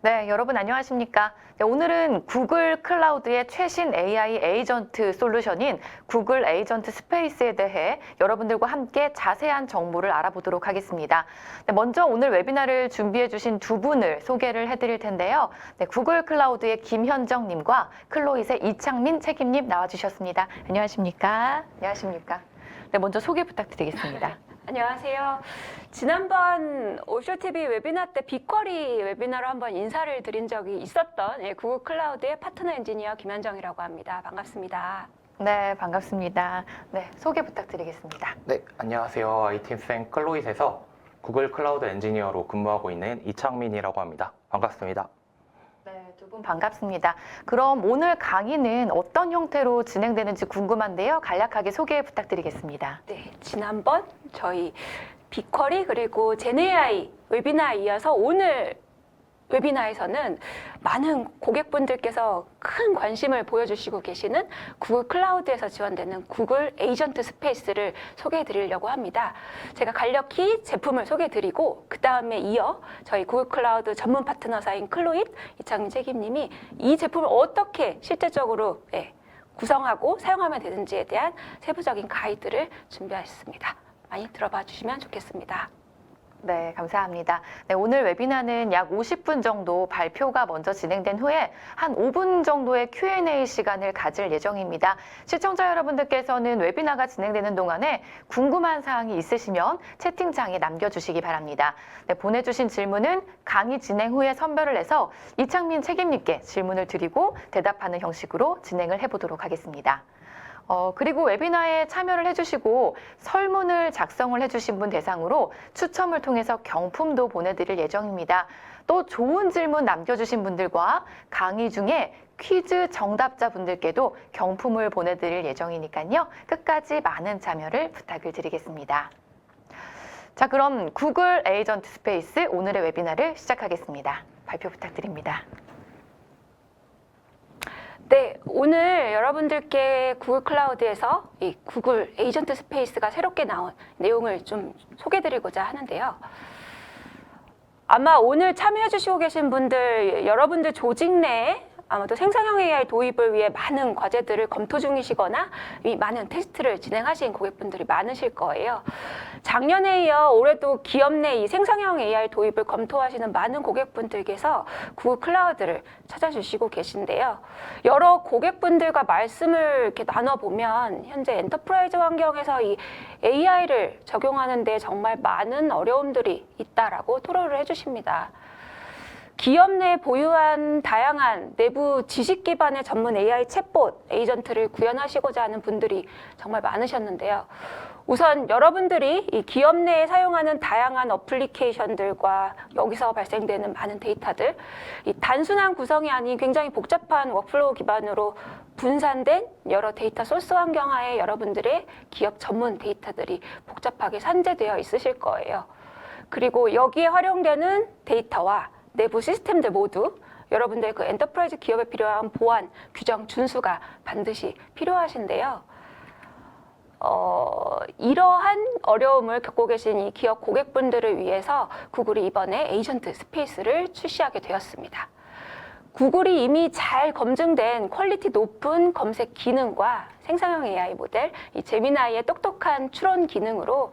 네, 여러분 안녕하십니까? 네, 오늘은 구글 클라우드의 최신 AI 에이전트 솔루션인 구글 에이전트 스페이스에 대해 여러분들과 함께 자세한 정보를 알아보도록 하겠습니다. 네, 먼저 오늘 웨비나를 준비해 주신 두 분을 소개를 해드릴 텐데요. 네, 구글 클라우드의 김현정님과 클로잇의 이창민 책임님 나와주셨습니다. 안녕하십니까? 안녕하십니까? 네, 먼저 소개 부탁드리겠습니다. 안녕하세요. 지난번 오쇼TV 웨비나 때 빅쿼리 웨비나로 한번 인사를 드린 적이 있었던 구글 클라우드의 파트너 엔지니어 김현정이라고 합니다. 반갑습니다. 네, 반갑습니다. 네, 소개 부탁드리겠습니다. 네, 안녕하세요. IT인생 클로잇에서 구글 클라우드 엔지니어로 근무하고 있는 이창민이라고 합니다. 반갑습니다. 네, 두 분 반갑습니다. 그럼 오늘 강의는 어떤 형태로 진행되는지 궁금한데요. 간략하게 소개 부탁드리겠습니다. 네, 지난번 저희 빅쿼리 그리고 젠AI 웨비나에 이어서 오늘 웨비나에서는 많은 고객분들께서 큰 관심을 보여주시고 계시는 구글 클라우드에서 지원되는 구글 에이전트 스페이스를 소개해 드리려고 합니다. 제가 간략히 제품을 소개해 드리고 그 다음에 이어 저희 구글 클라우드 전문 파트너사인 클로잇 이창민 책임님이 이 제품을 어떻게 실제적으로 구성하고 사용하면 되는지에 대한 세부적인 가이드를 준비하셨습니다. 많이 들어봐 주시면 좋겠습니다. 네, 감사합니다. 네, 오늘 웨비나는 약 50분 정도 발표가 먼저 진행된 후에 한 5분 정도의 Q&A 시간을 가질 예정입니다. 시청자 여러분들께서는 웨비나가 진행되는 동안에 궁금한 사항이 있으시면 채팅창에 남겨주시기 바랍니다. 네, 보내주신 질문은 강의 진행 후에 선별을 해서 이창민 책임님께 질문을 드리고 대답하는 형식으로 진행을 해보도록 하겠습니다. 그리고 웨비나에 참여를 해주시고 설문을 작성을 해주신 분 대상으로 추첨을 통해서 경품도 보내드릴 예정입니다. 또 좋은 질문 남겨주신 분들과 강의 중에 퀴즈 정답자 분들께도 경품을 보내드릴 예정이니까요. 끝까지 많은 참여를 부탁을 드리겠습니다. 자, 그럼 구글 에이전트 스페이스 오늘의 웨비나를 시작하겠습니다. 발표 부탁드립니다. 네, 오늘 여러분들께 구글 클라우드에서 이 구글 에이전트 스페이스가 새롭게 나온 내용을 좀 소개드리고자 하는데요. 아마 오늘 참여해 주시고 계신 분들, 여러분들 조직 내에 아마도 생성형 AI 도입을 위해 많은 과제들을 검토 중이시거나 이 많은 테스트를 진행하신 고객분들이 많으실 거예요. 작년에 이어 올해도 기업 내 이 생성형 AI 도입을 검토하시는 많은 고객분들께서 구글 클라우드를 찾아주시고 계신데요. 여러 고객분들과 말씀을 이렇게 나눠보면 현재 엔터프라이즈 환경에서 이 AI를 적용하는 데 정말 많은 어려움들이 있다라고 토로를 해주십니다. 기업 내 보유한 다양한 내부 지식 기반의 전문 AI 챗봇 에이전트를 구현하시고자 하는 분들이 정말 많으셨는데요. 우선 여러분들이 이 기업 내에 사용하는 다양한 어플리케이션들과 여기서 발생되는 많은 데이터들, 이 단순한 구성이 아닌 굉장히 복잡한 워크플로우 기반으로 분산된 여러 데이터 소스 환경 하에 여러분들의 기업 전문 데이터들이 복잡하게 산재되어 있으실 거예요. 그리고 여기에 활용되는 데이터와 내부 시스템들 모두 여러분들의 그 엔터프라이즈 기업에 필요한 보안, 규정, 준수가 반드시 필요하신데요. 이러한 어려움을 겪고 계신 이 기업 고객분들을 위해서 구글이 이번에 에이전트 스페이스를 출시하게 되었습니다. 구글이 이미 잘 검증된 퀄리티 높은 검색 기능과 생성형 AI 모델, 이 제미나이의 똑똑한 추론 기능으로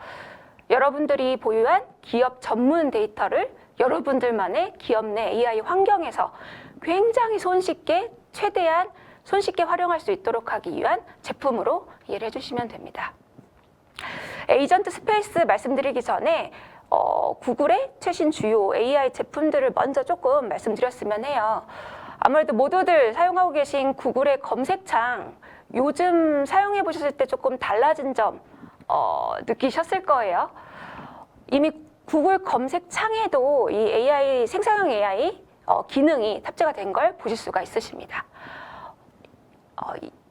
여러분들이 보유한 기업 전문 데이터를 여러분들만의 기업 내 AI 환경에서 굉장히 최대한 손쉽게 활용할 수 있도록 하기 위한 제품으로 이해를 해주시면 됩니다. 에이전트 스페이스 말씀드리기 전에 구글의 최신 주요 AI 제품들을 먼저 조금 말씀드렸으면 해요. 아무래도 모두들 사용하고 계신 구글의 검색창, 요즘 사용해 보셨을 때 조금 달라진 점 느끼셨을 거예요. 이미 구글 검색창에도 이 AI, 생성형 AI 기능이 탑재가 된 걸 보실 수가 있으십니다.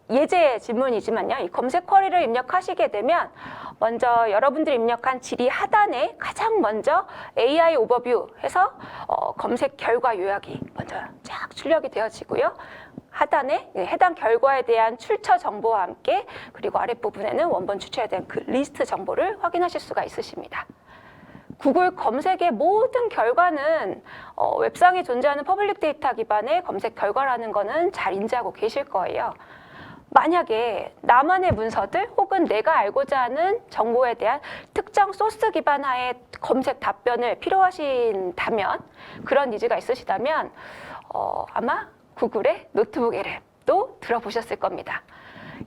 예제 질문이지만요. 이 검색 쿼리를 입력하시게 되면 먼저 여러분들이 입력한 질의 하단에 가장 먼저 AI 오버뷰 해서 검색 결과 요약이 먼저 쫙 출력이 되어지고요. 하단에 해당 결과에 대한 출처 정보와 함께 그리고 아랫부분에는 원본 출처에 대한 그 리스트 정보를 확인하실 수가 있으십니다. 구글 검색의 모든 결과는 웹상에 존재하는 퍼블릭 데이터 기반의 검색 결과라는 거는 잘 인지하고 계실 거예요. 만약에 나만의 문서들 혹은 내가 알고자 하는 정보에 대한 특정 소스 기반 하에 검색 답변을 필요하신다면, 그런 니즈가 있으시다면 아마 구글의 노트북 LM도 들어보셨을 겁니다.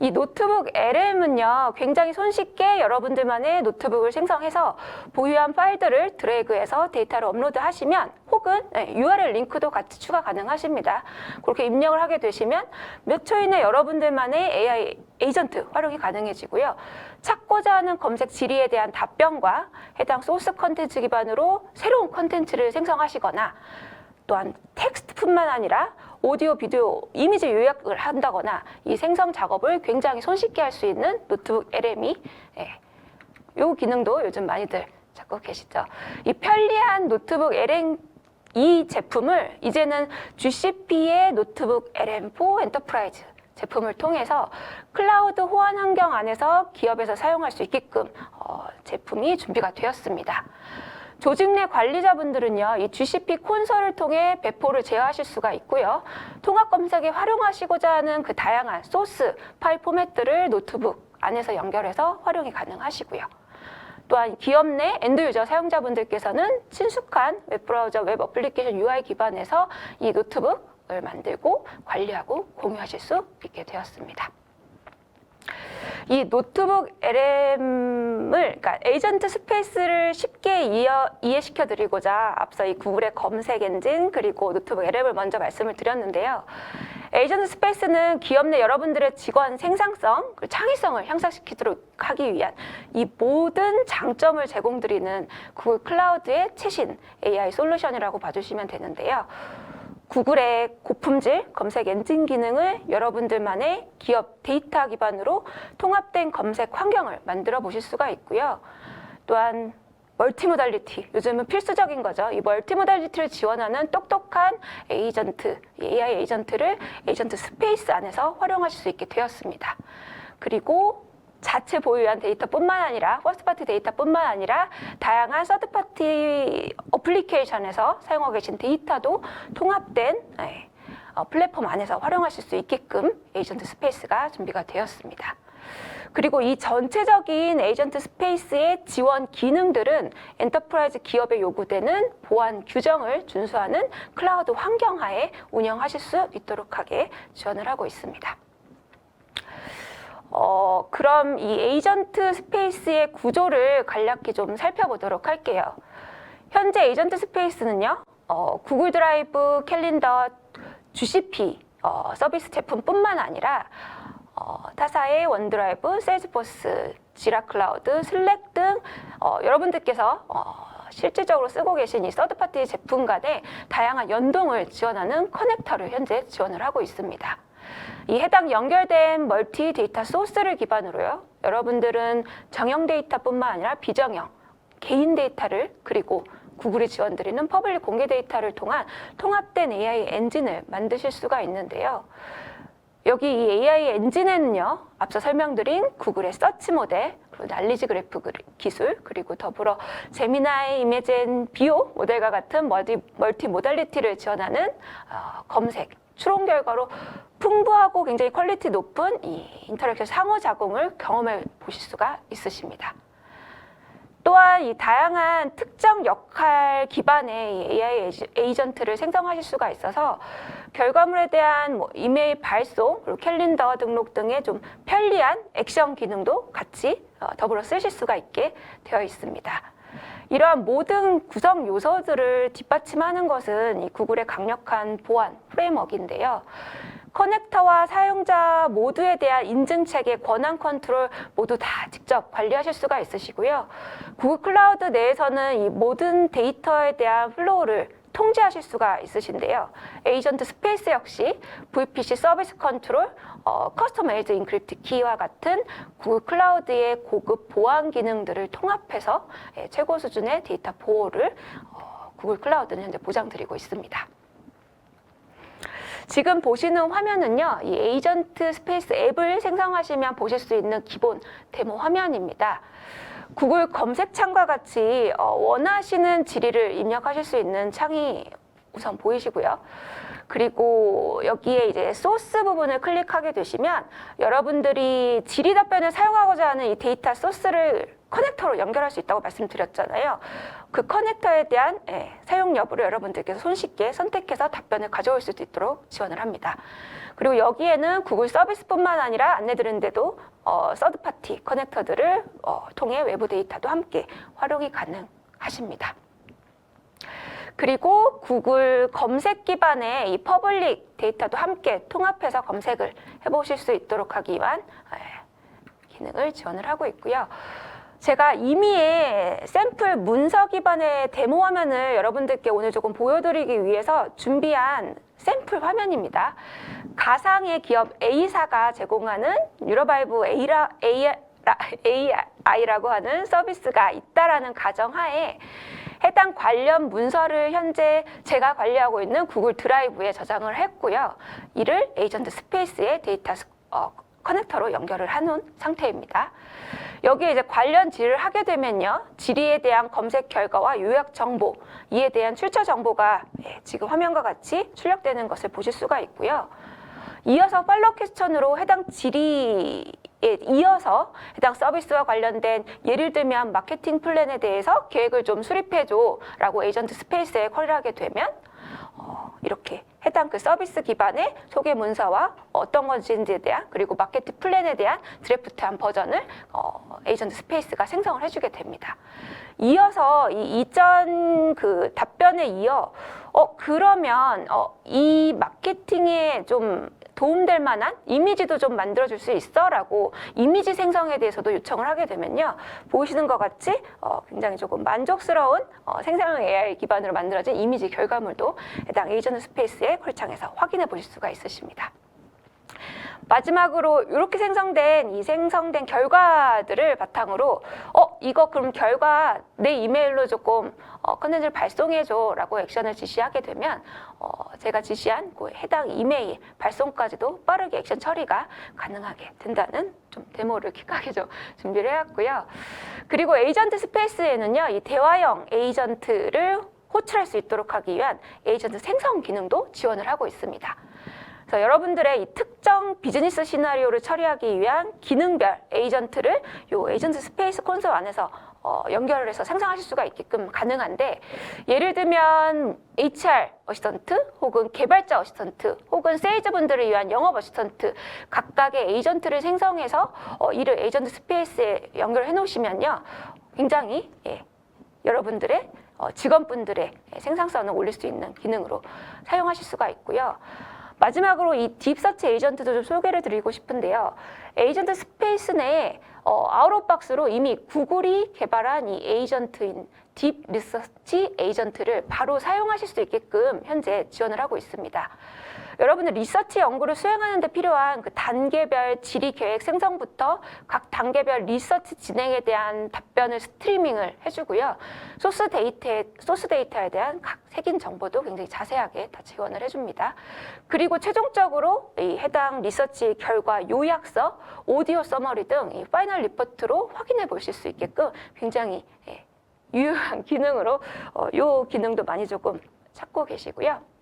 이 노트북 LM은요, 굉장히 손쉽게 여러분들만의 노트북을 생성해서 보유한 파일들을 드래그해서 데이터를 업로드하시면, 혹은 URL 링크도 같이 추가 가능하십니다. 그렇게 입력을 하게 되시면 몇 초 이내 여러분들만의 AI 에이전트 활용이 가능해지고요. 찾고자 하는 검색 질의에 대한 답변과 해당 소스 컨텐츠 기반으로 새로운 컨텐츠를 생성하시거나, 또한 텍스트뿐만 아니라 오디오, 비디오, 이미지 요약을 한다거나 이 생성 작업을 굉장히 손쉽게 할 수 있는 노트북 LM이 이 기능도 요즘 많이들 찾고 계시죠. 이 편리한 노트북 LM 이 제품을 이제는 GCP의 노트북 LM4 엔터프라이즈 제품을 통해서 클라우드 호환 환경 안에서 기업에서 사용할 수 있게끔 제품이 준비가 되었습니다. 조직 내 관리자분들은요, 이 GCP 콘솔을 통해 배포를 제어하실 수가 있고요. 통합 검색에 활용하시고자 하는 그 다양한 소스 파일 포맷들을 노트북 안에서 연결해서 활용이 가능하시고요. 또한 기업 내 엔드 유저 사용자분들께서는 친숙한 웹브라우저 웹 어플리케이션 UI 기반에서 이 노트북을 만들고 관리하고 공유하실 수 있게 되었습니다. 이 노트북 LM을, 그러니까 에이전트 스페이스를 쉽게 이해시켜 드리고자 앞서 이 구글의 검색 엔진 그리고 노트북 LM을 먼저 말씀을 드렸는데요. 에이전트 스페이스는 기업 내 여러분들의 직원 생산성, 그리고 창의성을 향상시키도록 하기 위한 이 모든 장점을 제공드리는 구글 클라우드의 최신 AI 솔루션이라고 봐주시면 되는데요. 구글의 고품질 검색 엔진 기능을 여러분들만의 기업 데이터 기반으로 통합된 검색 환경을 만들어 보실 수가 있고요. 또한 멀티모달리티, 요즘은 필수적인 거죠. 이 멀티모달리티를 지원하는 똑똑한 에이전트, AI 에이전트를 에이전트 스페이스 안에서 활용하실 수 있게 되었습니다. 그리고 자체 보유한 데이터뿐만 아니라 퍼스트파티 데이터뿐만 아니라 다양한 서드파티 어플리케이션에서 사용하고 계신 데이터도 통합된 플랫폼 안에서 활용하실 수 있게끔 에이전트 스페이스가 준비가 되었습니다. 그리고 이 전체적인 에이전트 스페이스의 지원 기능들은 엔터프라이즈 기업에 요구되는 보안 규정을 준수하는 클라우드 환경 하에 운영하실 수 있도록 하게 지원을 하고 있습니다. 그럼 이 에이전트 스페이스의 구조를 간략히 좀 살펴보도록 할게요. 현재 에이전트 스페이스는요, 구글 드라이브, 캘린더, GCP 서비스 제품뿐만 아니라 타사의 원드라이브, 세일즈포스, 지라 클라우드, 슬랙 등 여러분들께서 실질적으로 쓰고 계신 이 서드파티 제품 간의 다양한 연동을 지원하는 커넥터를 현재 지원을 하고 있습니다. 이 해당 연결된 멀티 데이터 소스를 기반으로요, 여러분들은 정형 데이터뿐만 아니라 비정형, 개인 데이터를, 그리고 구글이 지원드리는 퍼블릭 공개 데이터를 통한 통합된 AI 엔진을 만드실 수가 있는데요. 여기 이 AI 엔진에는요, 앞서 설명드린 구글의 서치 모델, 그리고 날리지 그래프 기술, 그리고 더불어 제미나이, 이미젠, 비오 모델과 같은 멀티 모달리티를 지원하는 검색, 추론 결과로 풍부하고 굉장히 퀄리티 높은 이 인터랙션 상호작용을 경험해 보실 수가 있으십니다. 또한 이 다양한 특정 역할 기반의 AI 에이전트를 생성하실 수가 있어서 결과물에 대한 이메일 발송, 그리고 캘린더 등록 등의 좀 편리한 액션 기능도 같이 더불어 쓰실 수가 있게 되어 있습니다. 이러한 모든 구성 요소들을 뒷받침하는 것은 이 구글의 강력한 보안 프레임워크인데요. 커넥터와 사용자 모두에 대한 인증 체계, 권한 컨트롤 모두 다 직접 관리하실 수가 있으시고요. 구글 클라우드 내에서는 이 모든 데이터에 대한 플로우를 통제하실 수가 있으신데요. 에이전트 스페이스 역시 VPC 서비스 컨트롤, 커스텀 에이즈 인크립트 키와 같은 구글 클라우드의 고급 보안 기능들을 통합해서 최고 수준의 데이터 보호를 구글 클라우드는 현재 보장드리고 있습니다. 지금 보시는 화면은요, 이 에이전트 스페이스 앱을 생성하시면 보실 수 있는 기본 데모 화면입니다. 구글 검색창과 같이 원하시는 질의를 입력하실 수 있는 창이 우선 보이시고요. 그리고 여기에 이제 소스 부분을 클릭하게 되시면 여러분들이 질의 답변을 사용하고자 하는 이 데이터 소스를 커넥터로 연결할 수 있다고 말씀드렸잖아요. 그 커넥터에 대한 사용 여부를 여러분들께서 손쉽게 선택해서 답변을 가져올 수 있도록 지원을 합니다. 그리고 여기에는 구글 서비스뿐만 아니라 안내드리는데도 서드파티 커넥터들을 통해 외부 데이터도 함께 활용이 가능하십니다. 그리고 구글 검색 기반의 이 퍼블릭 데이터도 함께 통합해서 검색을 해보실 수 있도록 하기 위한 기능을 지원을 하고 있고요. 제가 이미의 샘플 문서 기반의 데모 화면을 여러분들께 오늘 조금 보여드리기 위해서 준비한 샘플 화면입니다. 가상의 기업 A사가 제공하는 유로바이브 AI라고 하는 서비스가 있다라는 가정하에 해당 관련 문서를 현재 제가 관리하고 있는 구글 드라이브에 저장을 했고요. 이를 에이전트 스페이스의 데이터 커넥터로 연결을 해놓은 상태입니다. 여기에 이제 관련 질의를 하게 되면요. 질의에 대한 검색 결과와 요약 정보, 이에 대한 출처 정보가 지금 화면과 같이 출력되는 것을 보실 수가 있고요. 이어서 팔로우 퀘스천으로 해당 질의에 이어서 해당 서비스와 관련된 예를 들면 마케팅 플랜에 대해서 계획을 좀 수립해줘 라고 에이전트 스페이스에 콜을 하게 되면 이렇게 해당 그 서비스 기반의 소개 문서와 어떤 것인지에 대한 그리고 마케팅 플랜에 대한 드래프트한 버전을 에이전트 스페이스가 생성을 해주게 됩니다. 이어서 이 이전 그 답변에 이어 그러면 이 마케팅에 좀 도움될 만한 이미지도 좀 만들어줄 수 있어 라고 이미지 생성에 대해서도 요청을 하게 되면요. 보이시는 것 같이 굉장히 조금 만족스러운 생성형 AI 기반으로 만들어진 이미지 결과물도 해당 에이전트 스페이스의 콜창에서 확인해 보실 수가 있으십니다. 마지막으로 이렇게 생성된 결과들을 바탕으로 이거 그럼 결과 내 이메일로 조금 컨텐츠를 발송해줘 라고 액션을 지시하게 되면 제가 지시한 그 해당 이메일 발송까지도 빠르게 액션 처리가 가능하게 된다는 좀 데모를 킥하게 좀 준비를 해왔고요. 그리고 에이전트 스페이스에는요, 이 대화형 에이전트를 호출할 수 있도록 하기 위한 에이전트 생성 기능도 지원을 하고 있습니다. 그래서 여러분들의 이 특정 비즈니스 시나리오를 처리하기 위한 기능별 에이전트를 이 에이전트 스페이스 콘솔 안에서 연결을 해서 생성하실 수가 있게끔 가능한데, 예를 들면 HR 어시스턴트 혹은 개발자 어시스턴트 혹은 세일즈분들을 위한 영업 어시스턴트 각각의 에이전트를 생성해서 이를 에이전트 스페이스에 연결해 놓으시면요, 굉장히 여러분들의 직원분들의 생산성을 올릴 수 있는 기능으로 사용하실 수가 있고요. 마지막으로 이 딥서치 에이전트도 좀 소개를 드리고 싶은데요. 에이전트 스페이스 내에 아웃 오브 박스로 이미 구글이 개발한 이 에이전트인 딥 리서치 에이전트를 바로 사용하실 수 있게끔 현재 지원을 하고 있습니다. 여러분들 리서치 연구를 수행하는 데 필요한 그 단계별 질의 계획 생성부터 각 단계별 리서치 진행에 대한 답변을 스트리밍을 해주고요. 소스 데이터에 대한 각 색인 정보도 굉장히 자세하게 다 지원을 해줍니다. 그리고 최종적으로 이 해당 리서치 결과 요약서, 오디오 서머리 등 이 파이널 리포트로 확인해 보실 수 있게끔 굉장히 유효한 기능으로 이 기능도 많이 조금 찾고 계시고요.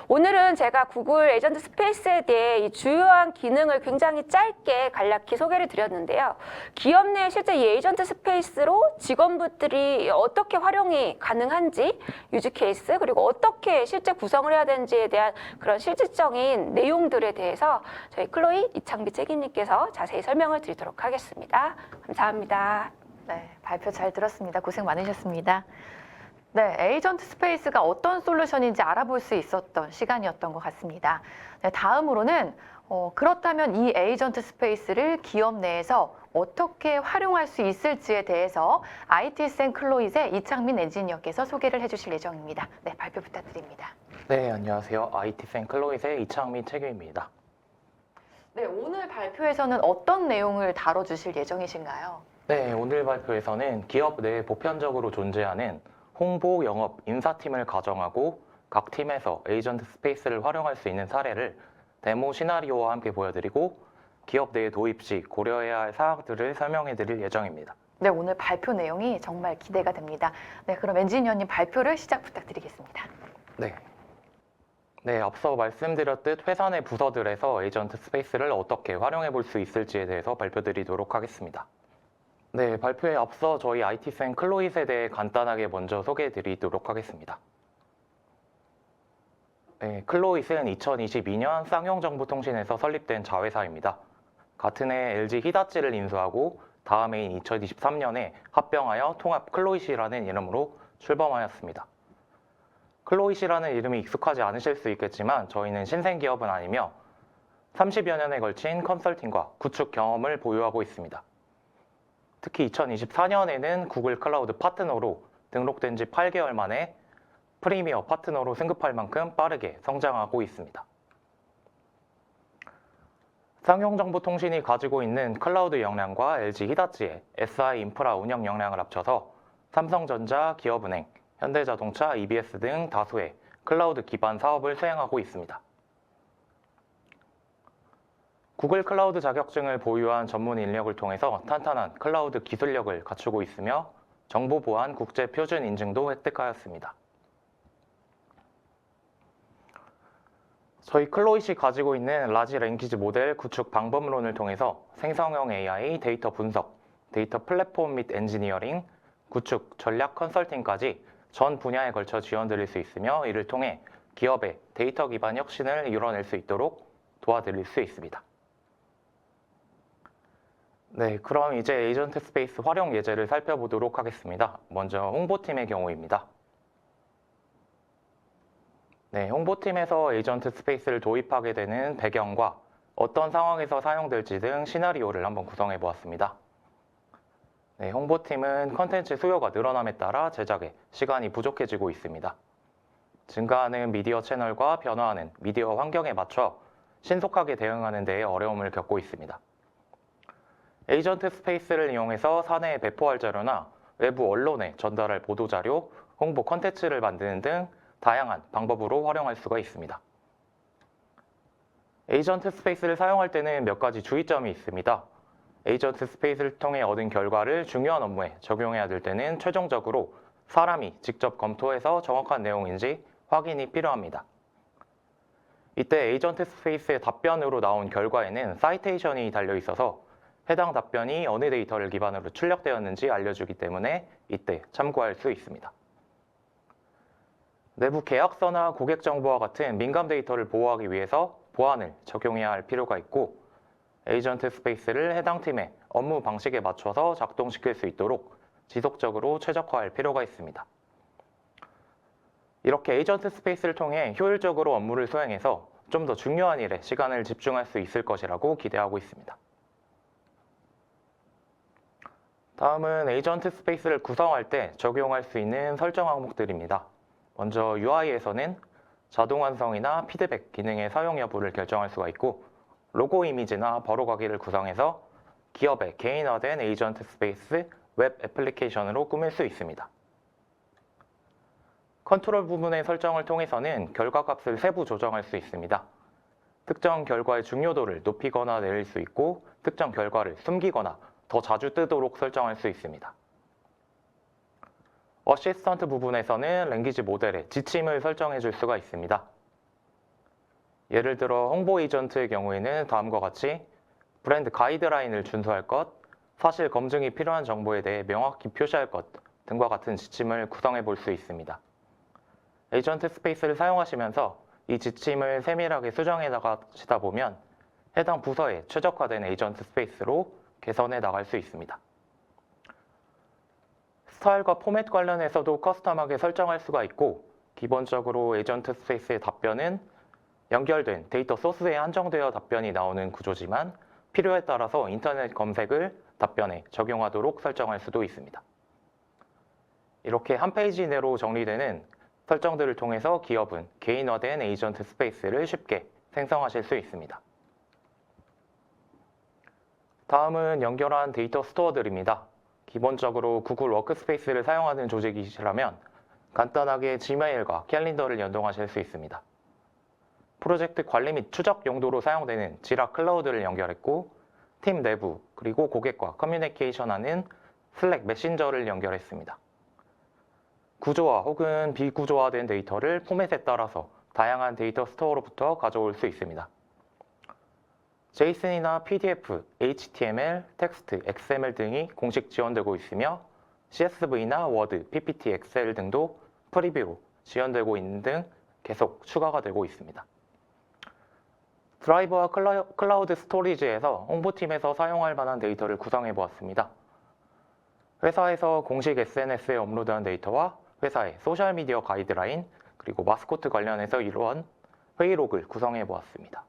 오늘은 제가 구글 에이전트 스페이스에 대해 이 주요한 기능을 굉장히 짧게 간략히 소개를 드렸는데요. 기업 내 실제 이 에이전트 스페이스로 직원분들이 어떻게 활용이 가능한지, 유즈 케이스, 그리고 어떻게 실제 구성을 해야 되는지에 대한 그런 실질적인 내용들에 대해서 저희 클로이 이창비 책임님께서 자세히 설명을 드리도록 하겠습니다. 감사합니다. 네, 발표 잘 들었습니다. 고생 많으셨습니다. 네, 에이전트 스페이스가 어떤 솔루션인지 알아볼 수 있었던 시간이었던 것 같습니다. 네, 다음으로는 그렇다면 이 에이전트 스페이스를 기업 내에서 어떻게 활용할 수 있을지에 대해서 IT센 클로잇의 이창민 엔지니어께서 소개를 해주실 예정입니다. 네, 발표 부탁드립니다. 네, 안녕하세요. IT센 클로잇의 이창민 책임입니다. 네, 오늘 발표에서는 어떤 내용을 다뤄주실 예정이신가요? 네, 오늘 발표에서는 기업 내에 보편적으로 존재하는 홍보, 영업, 인사팀을 가정하고 각 팀에서 에이전트 스페이스를 활용할 수 있는 사례를 데모 시나리오와 함께 보여드리고 기업 내에 도입 시 고려해야 할 사항들을 설명해 드릴 예정입니다. 네, 오늘 발표 내용이 정말 기대가 됩니다. 네, 그럼 엔지니어님 발표를 시작 부탁드리겠습니다. 네, 앞서 말씀드렸듯 회사 내 부서들에서 에이전트 스페이스를 어떻게 활용해 볼 수 있을지에 대해서 발표드리도록 하겠습니다. 네, 발표에 앞서 저희 IT쌤 클로잇에 대해 간단하게 먼저 소개해 드리도록 하겠습니다. 네, 클로잇은 2022년 쌍용정보통신에서 설립된 자회사입니다. 같은 해 LG 히다치를 인수하고 다음 해인 2023년에 합병하여 통합 클로잇이라는 이름으로 출범하였습니다. 클로잇이라는 이름이 익숙하지 않으실 수 있겠지만 저희는 신생기업은 아니며 30여 년에 걸친 컨설팅과 구축 경험을 보유하고 있습니다. 특히 2024년에는 구글 클라우드 파트너로 등록된 지 8개월 만에 프리미어 파트너로 승급할 만큼 빠르게 성장하고 있습니다. 쌍용정보통신이 가지고 있는 클라우드 역량과 LG 히다치의 SI 인프라 운영 역량을 합쳐서 삼성전자, 기업은행, 현대자동차, EBS 등 다수의 클라우드 기반 사업을 수행하고 있습니다. 구글 클라우드 자격증을 보유한 전문 인력을 통해서 탄탄한 클라우드 기술력을 갖추고 있으며 정보보안 국제 표준 인증도 획득하였습니다. 저희 클로잇이 가지고 있는 라지 랭귀지 모델 구축 방법론을 통해서 생성형 AI, 데이터 분석, 데이터 플랫폼 및 엔지니어링, 구축, 전략 컨설팅까지 전 분야에 걸쳐 지원드릴 수 있으며 이를 통해 기업의 데이터 기반 혁신을 이뤄낼 수 있도록 도와드릴 수 있습니다. 네, 그럼 이제 에이전트 스페이스 활용 예제를 살펴보도록 하겠습니다. 먼저 홍보팀의 경우입니다. 네, 홍보팀에서 에이전트 스페이스를 도입하게 되는 배경과 어떤 상황에서 사용될지 등 시나리오를 한번 구성해 보았습니다. 네, 홍보팀은 컨텐츠 수요가 늘어남에 따라 제작에 시간이 부족해지고 있습니다. 증가하는 미디어 채널과 변화하는 미디어 환경에 맞춰 신속하게 대응하는 데에 어려움을 겪고 있습니다. 에이전트 스페이스를 이용해서 사내에 배포할 자료나 외부 언론에 전달할 보도자료, 홍보 컨텐츠를 만드는 등 다양한 방법으로 활용할 수가 있습니다. 에이전트 스페이스를 사용할 때는 몇 가지 주의점이 있습니다. 에이전트 스페이스를 통해 얻은 결과를 중요한 업무에 적용해야 될 때는 최종적으로 사람이 직접 검토해서 정확한 내용인지 확인이 필요합니다. 이때 에이전트 스페이스의 답변으로 나온 결과에는 사이테이션이 달려 있어서 해당 답변이 어느 데이터를 기반으로 출력되었는지 알려주기 때문에 이때 참고할 수 있습니다. 내부 계약서나 고객 정보와 같은 민감 데이터를 보호하기 위해서 보안을 적용해야 할 필요가 있고 에이전트 스페이스를 해당 팀의 업무 방식에 맞춰서 작동시킬 수 있도록 지속적으로 최적화할 필요가 있습니다. 이렇게 에이전트 스페이스를 통해 효율적으로 업무를 수행해서 좀 더 중요한 일에 시간을 집중할 수 있을 것이라고 기대하고 있습니다. 다음은 에이전트 스페이스를 구성할 때 적용할 수 있는 설정 항목들입니다. 먼저 UI에서는 자동 완성이나 피드백 기능의 사용 여부를 결정할 수가 있고 로고 이미지나 바로가기를 구성해서 기업의 개인화된 에이전트 스페이스 웹 애플리케이션으로 꾸밀 수 있습니다. 컨트롤 부분의 설정을 통해서는 결과값을 세부 조정할 수 있습니다. 특정 결과의 중요도를 높이거나 내릴 수 있고 특정 결과를 숨기거나 더 자주 뜨도록 설정할 수 있습니다. 어시스턴트 부분에서는 랭귀지 모델의 지침을 설정해 줄 수가 있습니다. 예를 들어 홍보 에이전트의 경우에는 다음과 같이 브랜드 가이드라인을 준수할 것, 사실 검증이 필요한 정보에 대해 명확히 표시할 것 등과 같은 지침을 구성해 볼 수 있습니다. 에이전트 스페이스를 사용하시면서 이 지침을 세밀하게 수정해 나가시다 보면 해당 부서에 최적화된 에이전트 스페이스로 개선해 나갈 수 있습니다. 스타일과 포맷 관련해서도 커스텀하게 설정할 수가 있고 기본적으로 에이전트 스페이스의 답변은 연결된 데이터 소스에 한정되어 답변이 나오는 구조지만 필요에 따라서 인터넷 검색을 답변에 적용하도록 설정할 수도 있습니다. 이렇게 한 페이지 내로 정리되는 설정들을 통해서 기업은 개인화된 에이전트 스페이스를 쉽게 생성하실 수 있습니다. 다음은 연결한 데이터 스토어들입니다. 기본적으로 구글 워크스페이스를 사용하는 조직이시라면 간단하게 지메일과 캘린더를 연동하실 수 있습니다. 프로젝트 관리 및 추적 용도로 사용되는 지라 클라우드를 연결했고 팀 내부 그리고 고객과 커뮤니케이션하는 슬랙 메신저를 연결했습니다. 구조화 혹은 비구조화된 데이터를 포맷에 따라서 다양한 데이터 스토어로부터 가져올 수 있습니다. JSON이나 PDF, HTML, 텍스트, XML 등이 공식 지원되고 있으며 CSV나 워드, PPT, 엑셀 등도 프리뷰로 지원되고 있는 등 계속 추가가 되고 있습니다. 드라이브와 클라우드 스토리지에서 홍보팀에서 사용할 만한 데이터를 구성해 보았습니다. 회사에서 공식 SNS에 업로드한 데이터와 회사의 소셜미디어 가이드라인, 그리고 마스코트 관련해서 이루한 회의록을 구성해 보았습니다.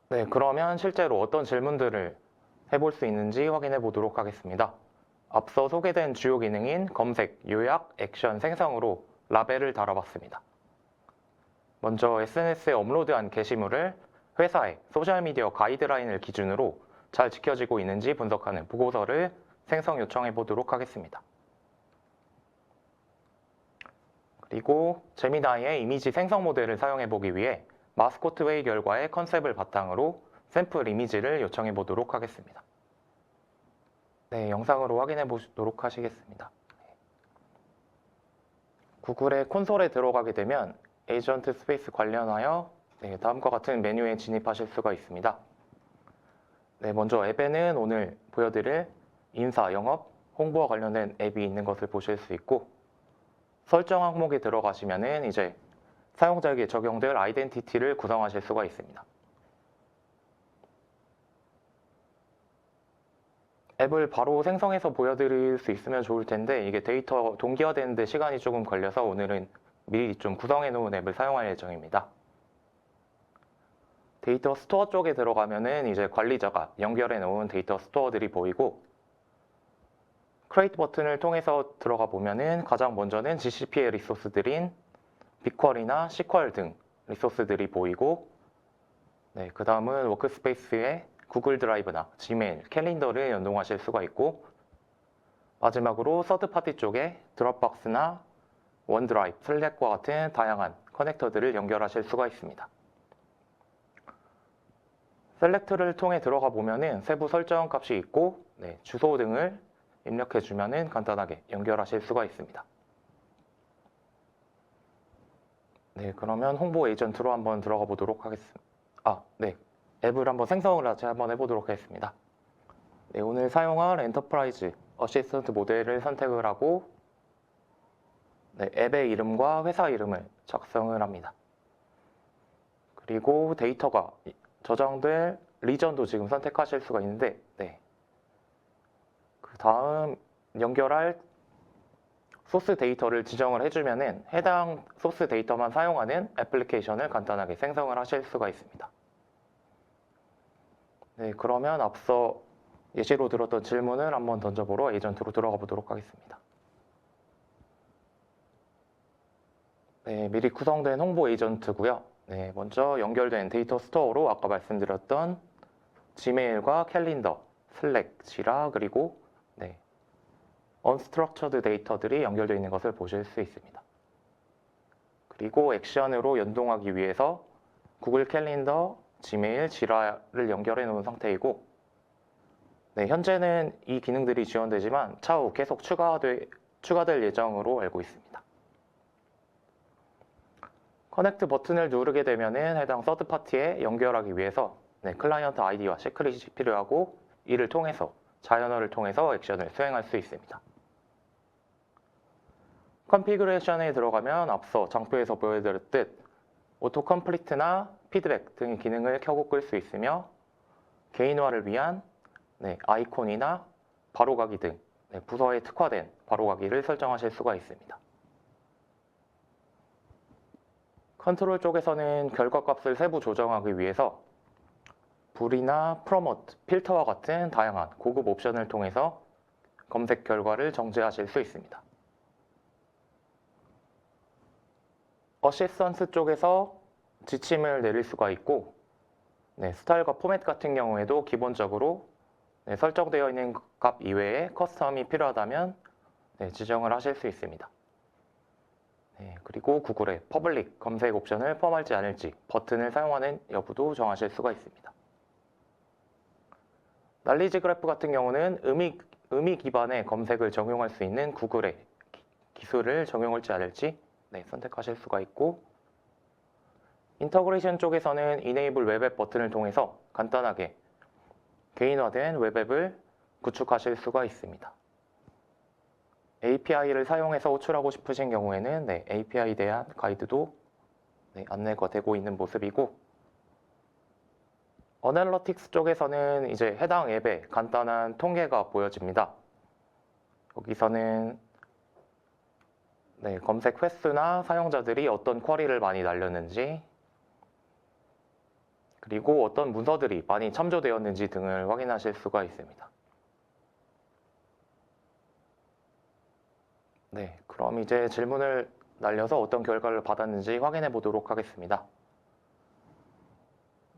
네, 그러면 실제로 어떤 질문들을 해볼 수 있는지 확인해 보도록 하겠습니다. 앞서 소개된 주요 기능인 검색, 요약, 액션, 생성으로 라벨을 달아봤습니다. 먼저 SNS에 업로드한 게시물을 회사의 소셜미디어 가이드라인을 기준으로 잘 지켜지고 있는지 분석하는 보고서를 생성 요청해 보도록 하겠습니다. 그리고 제미나이의 이미지 생성 모델을 사용해 보기 위해 마스코트 회의 결과의 컨셉을 바탕으로 샘플 이미지를 요청해 보도록 하겠습니다. 네, 영상으로 확인해 보도록 하시겠습니다. 구글의 콘솔에 들어가게 되면 에이전트 스페이스 관련하여 다음과 같은 메뉴에 진입하실 수가 있습니다. 네, 먼저 앱에는 오늘 보여드릴 인사, 영업, 홍보와 관련된 앱이 있는 것을 보실 수 있고, 설정 항목에 들어가시면은 이제 사용자에게 적용될 아이덴티티를 구성하실 수가 있습니다. 앱을 바로 생성해서 보여드릴 수 있으면 좋을 텐데 이게 데이터 동기화되는데 시간이 조금 걸려서 오늘은 미리 좀 구성해 놓은 앱을 사용할 예정입니다. 데이터 스토어 쪽에 들어가면은 이제 관리자가 연결해 놓은 데이터 스토어들이 보이고, 크리에이트 버튼을 통해서 들어가 보면은 가장 먼저는 GCP의 리소스들인 빅쿼리나 SQL 등 리소스들이 보이고, 네, 그 다음은 워크스페이스에 구글 드라이브나 지메일, 캘린더를 연동하실 수가 있고, 마지막으로 서드파티 쪽에 드롭박스나 원드라이브, 슬랙과 같은 다양한 커넥터들을 연결하실 수가 있습니다. 셀렉트를 통해 들어가 보면은 세부 설정 값이 있고, 네, 주소 등을 입력해 주면은 간단하게 연결하실 수가 있습니다. 네, 그러면 홍보 에이전트로 한번 들어가 보도록 하겠습니다. 네, 앱을 한번 생성을 한번 해보도록 하겠습니다. 네, 오늘 사용할 엔터프라이즈 어시스턴트 모델을 선택을 하고, 네, 앱의 이름과 회사 이름을 작성을 합니다. 그리고 데이터가 저장될 리전도 지금 선택하실 수가 있는데, 네, 그 다음 연결할 소스 데이터를 지정을 해주면은 해당 소스 데이터만 사용하는 애플리케이션을 간단하게 생성을 하실 수가 있습니다. 네, 그러면 앞서 예시로 들었던 질문을 한번 던져보러 에이전트로 들어가 보도록 하겠습니다. 네, 미리 구성된 홍보 에이전트고요. 네, 먼저 연결된 데이터 스토어로 아까 말씀드렸던 지메일과 캘린더, 슬랙, 지라, 그리고 언스트럭처드 데이터들이 연결되어 있는 것을 보실 수 있습니다. 그리고 액션으로 연동하기 위해서 구글 캘린더, 지메일, 지라를 연결해 놓은 상태이고, 네, 현재는 이 기능들이 지원되지만 차후 계속 추가될 예정으로 알고 있습니다. 커넥트 버튼을 누르게 되면은 해당 서드파티에 연결하기 위해서 클라이언트 아이디와 시크릿이 필요하고, 이를 통해서 자연어를 통해서 액션을 수행할 수 있습니다. 컨피그레이션에 들어가면 앞서 장표에서 보여드렸듯 오토 컴플리트나 피드백 등의 기능을 켜고 끌 수 있으며, 개인화를 위한 아이콘이나 바로가기 등 부서에 특화된 바로가기를 설정하실 수가 있습니다. 컨트롤 쪽에서는 결과값을 세부 조정하기 위해서 불이나 프로모트, 필터와 같은 다양한 고급 옵션을 통해서 검색 결과를 정제하실 수 있습니다. 어시스턴트 쪽에서 지침을 내릴 수가 있고, 스타일과 포맷 같은 경우에도 기본적으로 설정되어 있는 값 이외에 커스텀이 필요하다면 지정을 하실 수 있습니다. 그리고 구글의 퍼블릭 검색 옵션을 포함할지 않을지 버튼을 사용하는 여부도 정하실 수가 있습니다. 날리지 그래프 같은 경우는 의미 기반의 검색을 적용할 수 있는 구글의 기술을 적용할지 안 할지 선택하실 수가 있고, 인터그레이션 쪽에서는 Enable Web App 버튼을 통해서 간단하게 개인화된 웹앱을 구축하실 수가 있습니다. API를 사용해서 호출하고 싶으신 경우에는 API에 대한 가이드도 안내가 되고 있는 모습이고, 어널러틱스 쪽에서는 이제 해당 앱의 간단한 통계가 보여집니다. 여기서는 검색 횟수나 사용자들이 어떤 쿼리를 많이 날렸는지, 그리고 어떤 문서들이 많이 참조되었는지 등을 확인하실 수가 있습니다. 그럼 이제 질문을 날려서 어떤 결과를 받았는지 확인해 보도록 하겠습니다.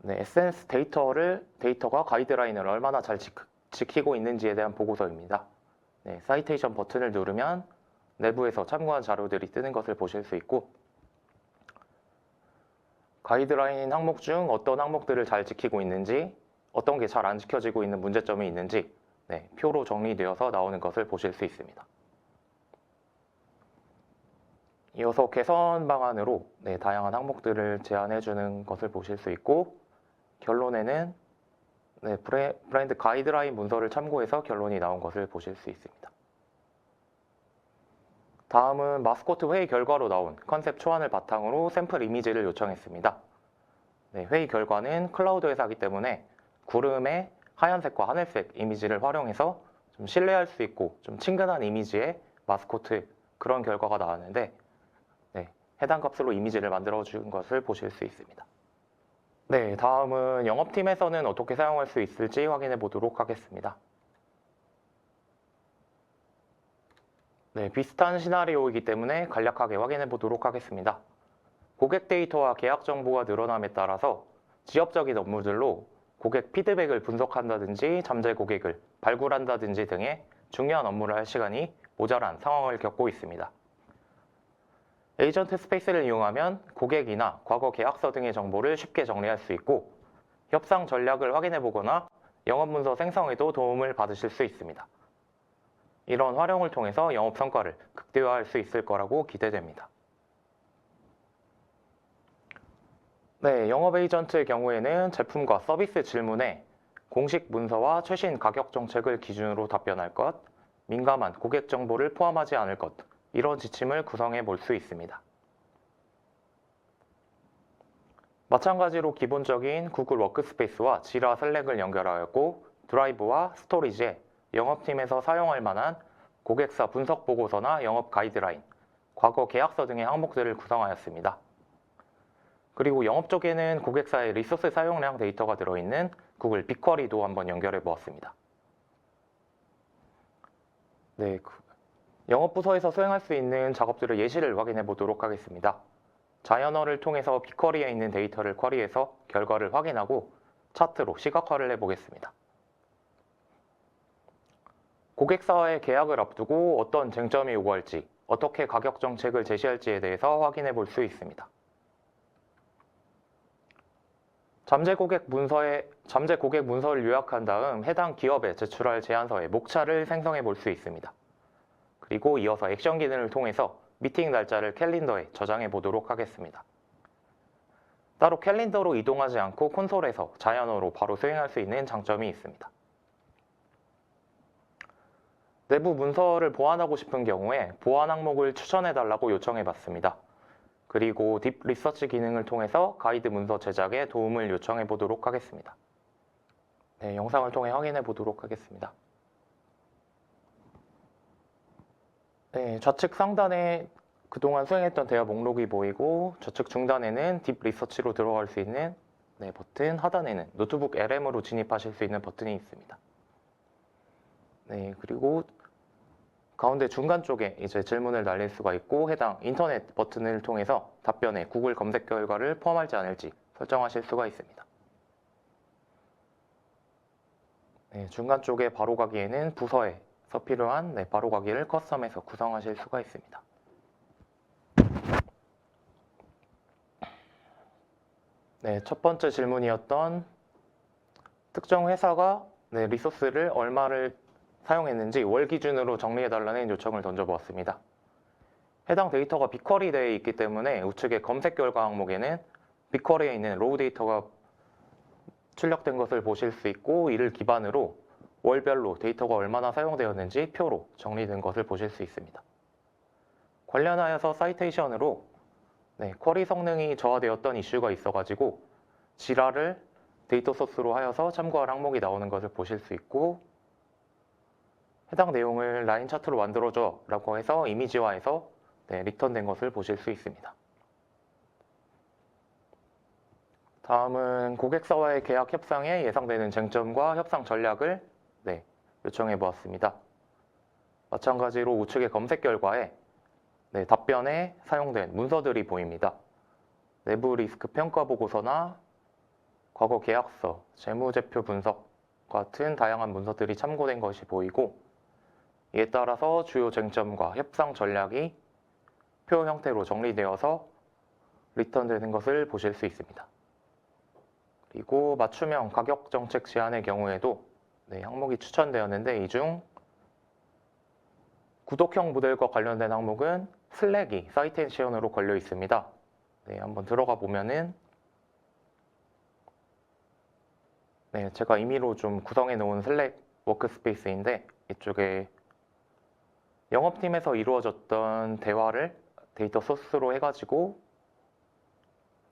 에센스 데이터가 가이드라인을 얼마나 잘 지키고 있는지에 대한 보고서입니다. 사이테이션 버튼을 누르면 내부에서 참고한 자료들이 뜨는 것을 보실 수 있고, 가이드라인 항목 중 어떤 항목들을 잘 지키고 있는지, 어떤 게 잘 안 지켜지고 있는 문제점이 있는지 표로 정리되어서 나오는 것을 보실 수 있습니다. 이어서 개선 방안으로 다양한 항목들을 제안해 주는 것을 보실 수 있고, 결론에는 브랜드 가이드라인 문서를 참고해서 결론이 나온 것을 보실 수 있습니다. 다음은 마스코트 회의 결과로 나온 컨셉 초안을 바탕으로 샘플 이미지를 요청했습니다. 회의 결과는 클라우드 회사이기 때문에 구름의 하얀색과 하늘색 이미지를 활용해서 좀 신뢰할 수 있고 좀 친근한 이미지의 마스코트, 그런 결과가 나왔는데 해당 값으로 이미지를 만들어 준 것을 보실 수 있습니다. 다음은 영업팀에서는 어떻게 사용할 수 있을지 확인해 보도록 하겠습니다. 비슷한 시나리오이기 때문에 간략하게 확인해 보도록 하겠습니다. 고객 데이터와 계약 정보가 늘어남에 따라서 지역적인 업무들로 고객 피드백을 분석한다든지 잠재 고객을 발굴한다든지 등의 중요한 업무를 할 시간이 모자란 상황을 겪고 있습니다. 에이전트 스페이스를 이용하면 고객이나 과거 계약서 등의 정보를 쉽게 정리할 수 있고, 협상 전략을 확인해 보거나 영업문서 생성에도 도움을 받으실 수 있습니다. 이런 활용을 통해서 영업 성과를 극대화할 수 있을 거라고 기대됩니다. 영업 에이전트의 경우에는 제품과 서비스 질문에 공식 문서와 최신 가격 정책을 기준으로 답변할 것, 민감한 고객 정보를 포함하지 않을 것, 이런 지침을 구성해 볼 수 있습니다. 마찬가지로 기본적인 구글 워크스페이스와 지라 슬랙을 연결하였고, 드라이브와 스토리지에 영업팀에서 사용할 만한 고객사 분석 보고서나 영업 가이드라인, 과거 계약서 등의 항목들을 구성하였습니다. 그리고 영업 쪽에는 고객사의 리소스 사용량 데이터가 들어있는 구글 빅쿼리도 한번 연결해 보았습니다. 영업 부서에서 수행할 수 있는 작업들의 예시를 확인해 보도록 하겠습니다. 자연어를 통해서 빅쿼리에 있는 데이터를 쿼리해서 결과를 확인하고 차트로 시각화를 해보겠습니다. 고객사와의 계약을 앞두고 어떤 쟁점이 요구할지, 어떻게 가격 정책을 제시할지에 대해서 확인해 볼 수 있습니다. 잠재 고객 문서를 요약한 다음 해당 기업에 제출할 제안서의 목차를 생성해 볼 수 있습니다. 그리고 이어서 액션 기능을 통해서 미팅 날짜를 캘린더에 저장해 보도록 하겠습니다. 따로 캘린더로 이동하지 않고 콘솔에서 자연어로 바로 수행할 수 있는 장점이 있습니다. 내부 문서를 보완하고 싶은 경우에 보완 항목을 추천해 달라고 요청해 봤습니다. 그리고 딥 리서치 기능을 통해서 가이드 문서 제작에 도움을 요청해 보도록 하겠습니다. 영상을 통해 확인해 보도록 하겠습니다. 좌측 상단에 그동안 수행했던 대화 목록이 보이고, 좌측 중단에는 딥 리서치로 들어갈 수 있는 버튼, 하단에는 노트북 LM으로 진입하실 수 있는 버튼이 있습니다. 그리고 가운데 중간 쪽에 이제 질문을 날릴 수가 있고, 해당 인터넷 버튼을 통해서 답변에 구글 검색 결과를 포함할지 않을지 설정하실 수가 있습니다. 중간 쪽에 바로가기에는 부서에서 필요한 바로가기를 커스텀해서 구성하실 수가 있습니다. 첫 번째 질문이었던 특정 회사가 네, 리소스를 얼마를 사용했는지 월 기준으로 정리해달라는 요청을 던져보았습니다. 해당 데이터가 빅쿼리 내에 있기 때문에 우측의 검색 결과 항목에는 빅쿼리에 있는 로우 데이터가 출력된 것을 보실 수 있고, 이를 기반으로 월별로 데이터가 얼마나 사용되었는지 표로 정리된 것을 보실 수 있습니다. 관련하여서 사이테이션으로 쿼리 성능이 저하되었던 이슈가 있어가지고 지라를 데이터 소스로 하여서 참고할 항목이 나오는 것을 보실 수 있고, 해당 내용을 라인 차트로 만들어줘 라고 해서 이미지화해서 리턴된 것을 보실 수 있습니다. 다음은 고객사와의 계약 협상에 예상되는 쟁점과 협상 전략을 요청해 보았습니다. 마찬가지로 우측의 검색 결과에 답변에 사용된 문서들이 보입니다. 내부 리스크 평가 보고서나 과거 계약서, 재무제표 분석 같은 다양한 문서들이 참고된 것이 보이고, 이에 따라서 주요 쟁점과 협상 전략이 표 형태로 정리되어서 리턴되는 것을 보실 수 있습니다. 그리고 맞춤형 가격 정책 제안의 경우에도 항목이 추천되었는데, 이 중 구독형 모델과 관련된 항목은 슬랙이 사이테이션으로 걸려 있습니다. 한번 들어가 보면은 제가 임의로 좀 구성해 놓은 슬랙 워크스페이스인데, 이쪽에 영업팀에서 이루어졌던 대화를 데이터 소스로 해가지고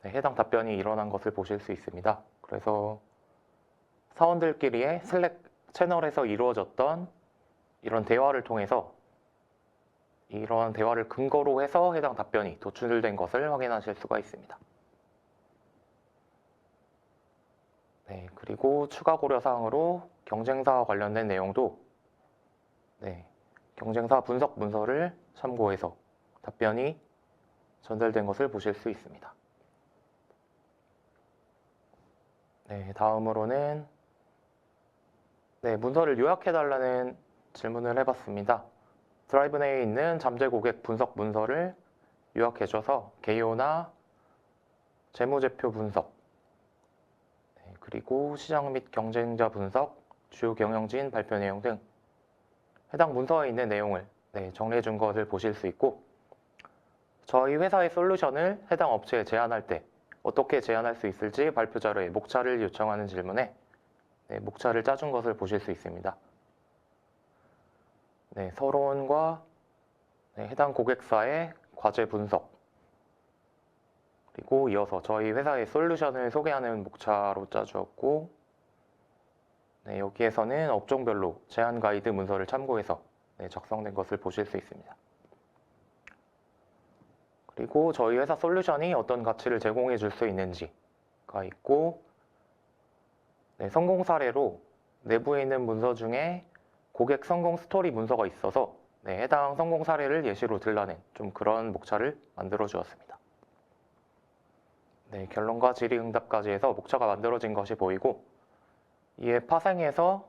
해당 답변이 일어난 것을 보실 수 있습니다. 그래서 사원들끼리의 슬랙 채널에서 이루어졌던 이런 대화를 통해서 이런 대화를 근거로 해서 해당 답변이 도출된 것을 확인하실 수가 있습니다. 그리고 추가 고려 사항으로 경쟁사와 관련된 내용도 경쟁사 분석 문서를 참고해서 답변이 전달된 것을 보실 수 있습니다. 다음으로는 문서를 요약해달라는 질문을 해봤습니다. 드라이브 내에 있는 잠재 고객 분석 문서를 요약해줘서 개요나 재무제표 분석, 그리고 시장 및 경쟁자 분석, 주요 경영진 발표 내용 등 해당 문서에 있는 내용을 정리해준 것을 보실 수 있고, 저희 회사의 솔루션을 해당 업체에 제안할 때 어떻게 제안할 수 있을지 발표 자료에 목차를 요청하는 질문에 목차를 짜준 것을 보실 수 있습니다. 서론과 해당 고객사의 과제 분석, 그리고 이어서 저희 회사의 솔루션을 소개하는 목차로 짜주었고, 여기에서는 업종별로 제안 가이드 문서를 참고해서 작성된 것을 보실 수 있습니다. 그리고 저희 회사 솔루션이 어떤 가치를 제공해 줄 수 있는지가 있고, 성공 사례로 내부에 있는 문서 중에 고객 성공 스토리 문서가 있어서 해당 성공 사례를 예시로 들라는 좀 그런 목차를 만들어 주었습니다. 결론과 질의응답까지 해서 목차가 만들어진 것이 보이고, 이에 파생해서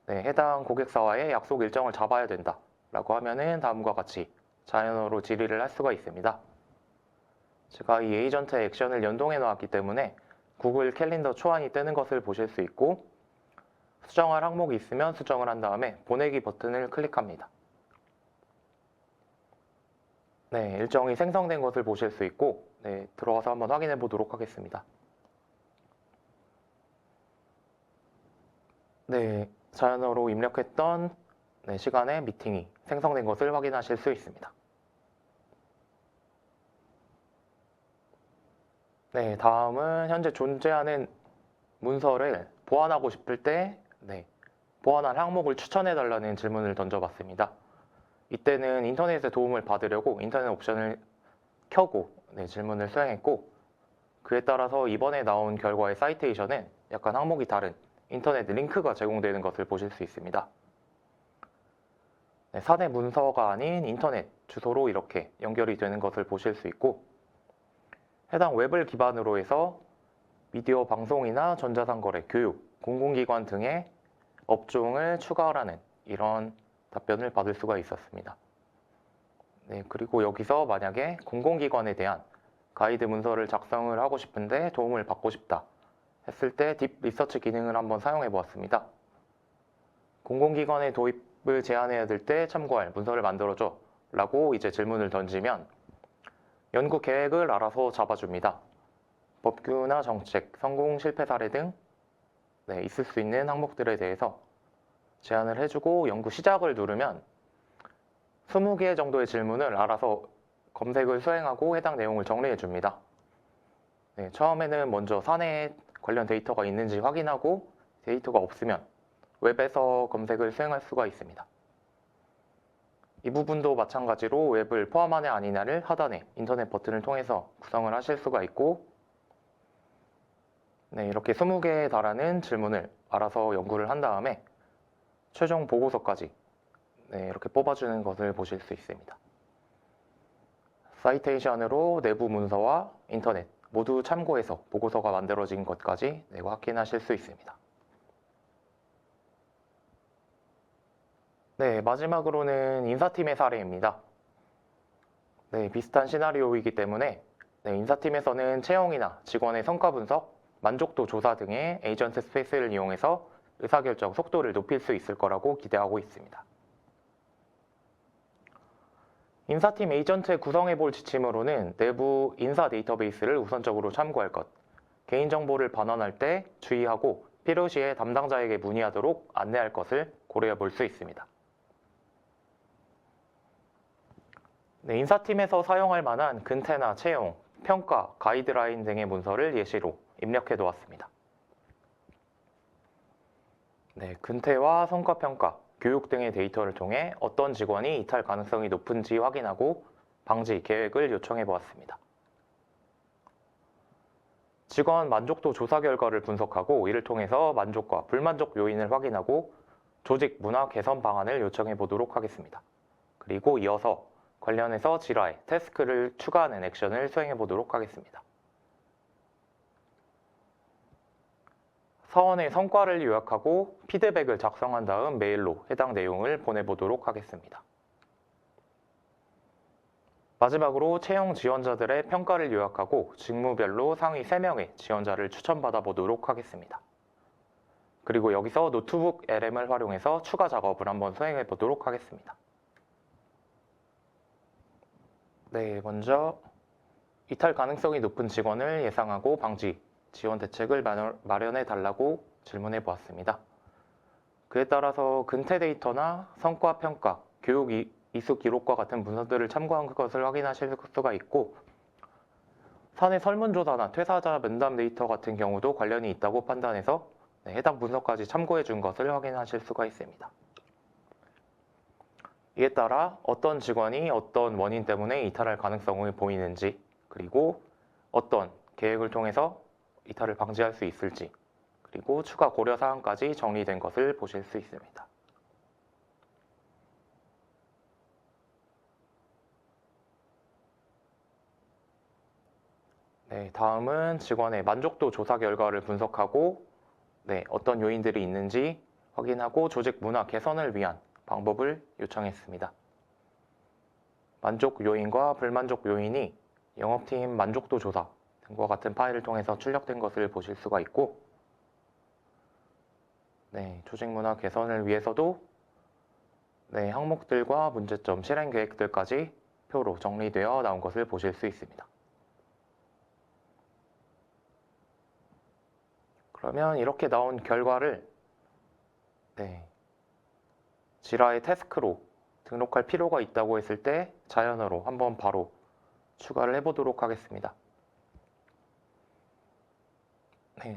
해당 고객사와의 약속 일정을 잡아야 된다 라고 하면은 다음과 같이 자연어로 질의를 할 수가 있습니다. 제가 이 에이전트의 액션을 연동해 놓았기 때문에 구글 캘린더 초안이 뜨는 것을 보실 수 있고, 수정할 항목이 있으면 수정을 한 다음에 보내기 버튼을 클릭합니다. 일정이 생성된 것을 보실 수 있고, 들어가서 한번 확인해 보도록 하겠습니다. 자연어로 입력했던 시간에 미팅이 생성된 것을 확인하실 수 있습니다. 다음은 현재 존재하는 문서를 보완하고 싶을 때 보완할 항목을 추천해 달라는 질문을 던져봤습니다. 이때는 인터넷의 도움을 받으려고 인터넷 옵션을 켜고 질문을 수행했고, 그에 따라서 이번에 나온 결과의 사이테이션은 약간 항목이 다른 인터넷 링크가 제공되는 것을 보실 수 있습니다. 사내 문서가 아닌 인터넷 주소로 이렇게 연결이 되는 것을 보실 수 있고, 해당 웹을 기반으로 해서 미디어 방송이나 전자상거래, 교육, 공공기관 등의 업종을 추가하라는 이런 답변을 받을 수가 있었습니다. 그리고 여기서 만약에 공공기관에 대한 가이드 문서를 작성을 하고 싶은데 도움을 받고 싶다 했을 때 딥 리서치 기능을 한번 사용해 보았습니다. 공공기관의 도입을 제안해야 될 때 참고할 문서를 만들어줘 라고 이제 질문을 던지면 연구 계획을 알아서 잡아줍니다. 법규나 정책, 성공 실패 사례 등 있을 수 있는 항목들에 대해서 제안을 해주고 연구 시작을 누르면 20개 정도의 질문을 알아서 검색을 수행하고 해당 내용을 정리해 줍니다. 처음에는 먼저 사내에 관련 데이터가 있는지 확인하고 데이터가 없으면 웹에서 검색을 수행할 수가 있습니다. 이 부분도 마찬가지로 웹을 포함하냐 아니냐를 하단에 인터넷 버튼을 통해서 구성을 하실 수가 있고 이렇게 20개에 달하는 질문을 알아서 연구를 한 다음에 최종 보고서까지 이렇게 뽑아주는 것을 보실 수 있습니다. 사이테이션으로 내부 문서와 인터넷 모두 참고해서 보고서가 만들어진 것까지 확인하실 수 있습니다. 마지막으로는 인사팀의 사례입니다. 비슷한 시나리오이기 때문에 인사팀에서는 채용이나 직원의 성과 분석, 만족도 조사 등의 에이전트 스페이스를 이용해서 의사결정 속도를 높일 수 있을 거라고 기대하고 있습니다. 인사팀 에이전트의 구성해볼 지침으로는 내부 인사 데이터베이스를 우선적으로 참고할 것, 개인정보를 반환할 때 주의하고 필요시에 담당자에게 문의하도록 안내할 것을 고려해 볼 수 있습니다. 인사팀에서 사용할 만한 근태나 채용, 평가, 가이드라인 등의 문서를 예시로 입력해 놓았습니다. 근태와 성과평가, 교육 등의 데이터를 통해 어떤 직원이 이탈 가능성이 높은지 확인하고 방지 계획을 요청해 보았습니다. 직원 만족도 조사 결과를 분석하고 이를 통해서 만족과 불만족 요인을 확인하고 조직 문화 개선 방안을 요청해 보도록 하겠습니다. 그리고 이어서 관련해서 지라에 태스크를 추가하는 액션을 수행해 보도록 하겠습니다. 사원의 성과를 요약하고 피드백을 작성한 다음 메일로 해당 내용을 보내보도록 하겠습니다. 마지막으로 채용 지원자들의 평가를 요약하고 직무별로 상위 3명의 지원자를 추천받아 보도록 하겠습니다. 그리고 여기서 노트북 LM을 활용해서 추가 작업을 한번 수행해 보도록 하겠습니다. 먼저 이탈 가능성이 높은 직원을 예상하고 방지, 지원 대책을 마련해 달라고 질문해 보았습니다. 그에 따라서 근태 데이터나 성과 평가, 교육 이수 기록과 같은 문서들을 참고한 것을 확인하실 수가 있고 사내 설문조사나 퇴사자 면담 데이터 같은 경우도 관련이 있다고 판단해서 해당 문서까지 참고해 준 것을 확인하실 수가 있습니다. 이에 따라 어떤 직원이 어떤 원인 때문에 이탈할 가능성을 보이는지 그리고 어떤 계획을 통해서 이탈을 방지할 수 있을지 그리고 추가 고려 사항까지 정리된 것을 보실 수 있습니다. 다음은 직원의 만족도 조사 결과를 분석하고 어떤 요인들이 있는지 확인하고 조직 문화 개선을 위한 방법을 요청했습니다. 만족 요인과 불만족 요인이 영업팀 만족도 조사 등과 같은 파일을 통해서 출력된 것을 보실 수가 있고 조직 문화 개선을 위해서도 항목들과 문제점, 실행 계획들까지 표로 정리되어 나온 것을 보실 수 있습니다. 그러면 이렇게 나온 결과를 지라의 태스크로 등록할 필요가 있다고 했을 때 자연어로 한번 바로 추가를 해보도록 하겠습니다.